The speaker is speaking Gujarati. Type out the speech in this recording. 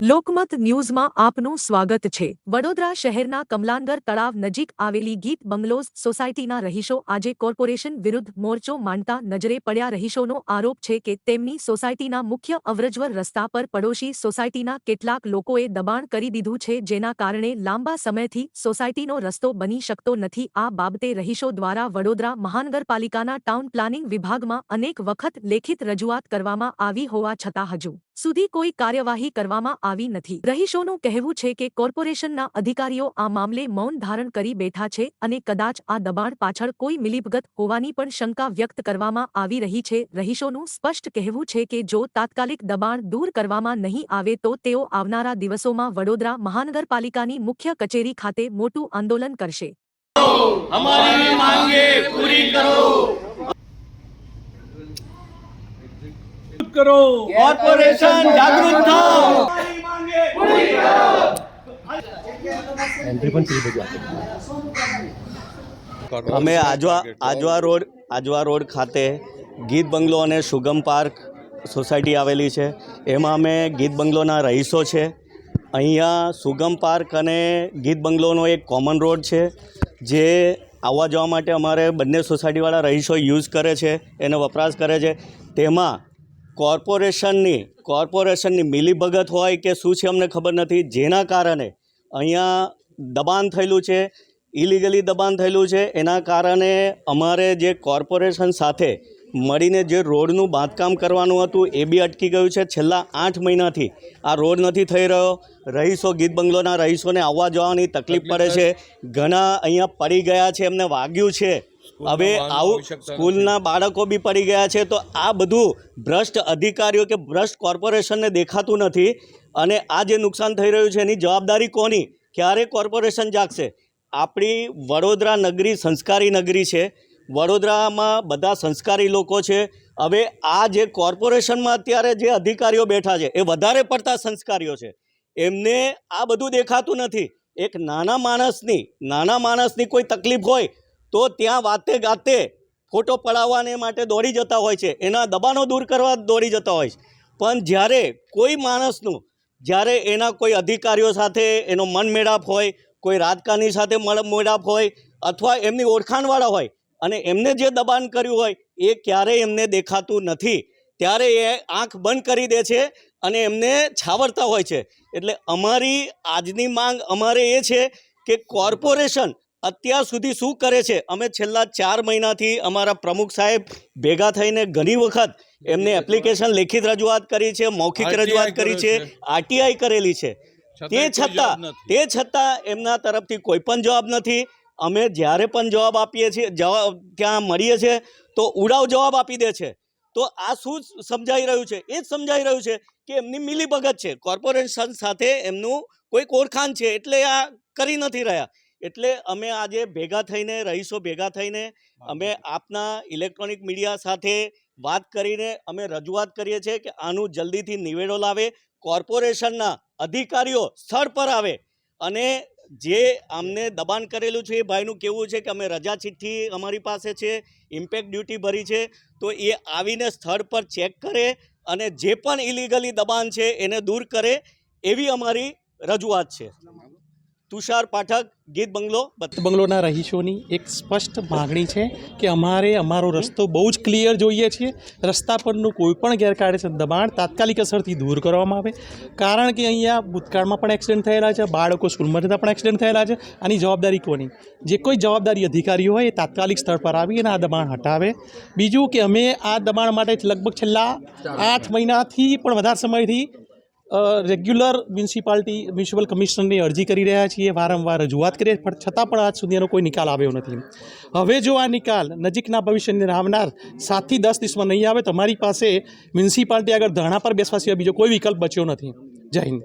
લોકમત ન્યૂઝમાં આપનું સ્વાગત છે। વડોદરા શહેરના કમલાનગર તળાવ નજીક આવેલી ગીત બંગલોઝ સોસાયટીના રહીશો આજે કોર્પોરેશન વિરુદ્ધ મોરચો માંડતા નજરે પડ્યા। રહીશોનો આરોપ છે કે તેમની સોસાયટીના મુખ્ય અવરજવર રસ્તા પર પડોશી સોસાયટીના કેટલાક લોકોએ દબાણ કરી દીધું છે, જેના કારણે લાંબા સમયથી સોસાયટીનો રસ્તો બની શકતો નથી। આ બાબતે રહીશો દ્વારા વડોદરા મહાનગરપાલિકાના ટાઉન પ્લાનિંગ વિભાગમાં અનેક વખત લેખિત રજૂઆત કરવામાં આવી હોવા છતાં હજુ સુધી કોઈ કાર્યવાહી કરવામાં આવી નથી। રહીશોનું કહેવું છે કે કોર્પોરેશનના અધિકારીઓ આ મામલે મૌન ધારણ કરી બેઠા છે અને કદાચ આ દબાણ પાછળ કોઈ મિલીભગત હોવાની પણ શંકા વ્યક્ત કરવામાં આવી રહી છે। રહીશોનું સ્પષ્ટ કહેવું છે કે જો તાત્કાલિક દબાણ દૂર કરવામાં નહીં આવે તો તેઓ આવનારા દિવસોમાં વડોદરા મહાનગરપાલિકાની મુખ્ય કચેરી ખાતે મોટું આંદોલન કરશે। हमारी मांगे पूरी करो कॉर्पोरेशन जागरूक थाओ। हमारी मांगे पूरी करो। અમે આજવા રોડ ખાતે ગીત બંગલો અને સુગમ પાર્ક સોસાયટી આવેલી છે। એમાં અમે ગીત બંગલોના રહીશો છે। અહીંયા સુગમ પાર્ક અને ગીત બંગલોનો એક કોમન રોડ છે, જે આવવા જવા માટે અમારે બંને સોસાયટીવાળા રહીશો યુઝ કરે છે, એનો વપરાશ કરે છે। તેમાં કોર્પોરેશનની મિલીભગત હોય કે શું છે અમને ખબર નથી, જેના કારણે અહીંયા દબાણ થયેલું છે, ઇલીગલી દબાણ થયેલું છે। એના કારણે અમારે જે કોર્પોરેશન સાથે મળીને જે રોડનું બાંધકામ કરવાનું હતું એ બી અટકી ગયું છે। છેલ્લા 8 મહિનાથી આ રોડ નથી થઈ રહ્યો। રહીશો ગીત બંગલોના રહીશોને આવવા જવાની તકલીફ પડે છે। ઘણા અહીંયા પડી ગયા છે, એમને વાગ્યું છે। હવે આવું સ્કૂલના બાળકો બી પડી ગયા છે। તો આ બધું ભ્રષ્ટ અધિકારીઓ કે ભ્રષ્ટ કોર્પોરેશનને દેખાતું નથી અને આ જે નુકસાન થઈ રહ્યું છે એની જવાબદારી કોની? ક્યારે કોર્પોરેશન જાગશે? આપણી વડોદરા નગરી સંસ્કારી નગરી છે। વડોદરામાં બધા સંસ્કારી લોકો છે। હવે આ જે કોર્પોરેશનમાં અત્યારે જે અધિકારીઓ બેઠા છે એ વધારે પડતા સંસ્કારીઓ છે, એમને આ બધું દેખાતું નથી। એક નાના માણસની કોઈ તકલીફ હોય તો ત્યાં વાતે ગાતે ફોટો પડાવવાને માટે દોડી જતા હોય છે, એના દબાણો દૂર કરવા દોડી જતા હોય છે। પણ જ્યારે એના કોઈ અધિકારીઓ સાથે એનો મનમેળાપ હોય, કોઈ રાજકારણી સાથે મેળાપ હોય અથવા એમની ઓળખાણવાળા હોય અને એમને જે દબાણ કર્યું હોય એ ક્યારેય એમને દેખાતું નથી, ત્યારે એ આંખ બંધ કરી દે છે અને એમને છાવરતા હોય છે। એટલે અમારી આજની માંગ અમારે એ છે કે કોર્પોરેશન અત્યાર સુધી શું કરે છે? અમે છેલ્લા 4 મહિનાથી અમારા પ્રમુખ સાહેબ ભેગા થઈને ઘણી વખત એમને એપ્લિકેશન લેખિત રજૂઆત કરી છે, મૌખિક રજૂઆત કરી છે, આરટીઆઈ કરેલી છે। તે છતાં એમના તરફથી કોઈ પણ જવાબ નથી। અમે જ્યારે પણ જવાબ આપીએ છીએ, ત્યાં મળીએ છીએ તો ઉડાવ જવાબ આપી દે છે। તો આ શું સમજાઈ રહ્યું છે? એ જ સમજાઈ રહ્યું છે કે એમની મિલીભગત છે, કોર્પોરેશન સાથે એમનું કોઈક ઓળખાણ છે, એટલે આ કરી નથી રહ્યા। એટલે અમે આજે રહીશો ભેગા થઈને અમે આપના ઇલેક્ટ્રોનિક મીડિયા સાથે વાત કરીને અમે રજૂઆત કરીએ છીએ કે આનું જલ્દીથી નિવેડો લાવે, કોર્પોરેશનના અધિકારીઓ સ્થળ પર આવે અને જે અમને દબાણ કરેલું છે એ ભાઈનું કહેવું છે કે અમે રજા ચિઠ્ઠી અમારી પાસે છે, ઇમ્પેક્ટ ડ્યુટી ભરી છે, તો એ આવીને સ્થળ પર ચેક કરે અને જે પણ ઇલીગલી દબાણ છે એને દૂર કરે, એવી અમારી રજૂઆત છે। તુષાર પાઠક, ગીત બંગલોના રહીશોની એક સ્પષ્ટ માગણી છે કે અમારે અમારો રસ્તો બહુ જ ક્લિયર જોઈએ છીએ। રસ્તા પરનું કોઈ પણ ગેરકાયદેસર દબાણ તાત્કાલિક અસરથી દૂર કરવામાં આવે, કારણ કે અહીંયા ભૂતકાળમાં પણ એક્સિડન્ટ થયેલા છે, બાળકો સ્કૂલમાં જતાં પણ એક્સિડન્ટ થયેલા છે। આની જવાબદારી કોની? જે કોઈ જવાબદારી અધિકારી હોય એ તાત્કાલિક સ્થળ પર આવી અને આ દબાણ હટાવે। બીજું કે અમે આ દબાણ માટે લગભગ છેલ્લા 8 મહિનાથી પણ વધારે સમયથી રેગ્યુલર મ્યુનિસિપલ કમિશનરની અરજી કરી રહ્યા છીએ, વારંવાર રજૂઆત કરીએ, પણ છતાં પણ આજ સુધી એનો કોઈ નિકાલ આવ્યો નથી। હવે જો આ નિકાલ નજીકના ભવિષ્યની આવનાર 7 થી 10 દિવસમાં નહીં આવે તો અમારી પાસે મ્યુનિસિપાલિટી આગળ ધરણા પર બેસવા સિવાય બીજો કોઈ વિકલ્પ બચ્યો નથી। જય હિન્દ।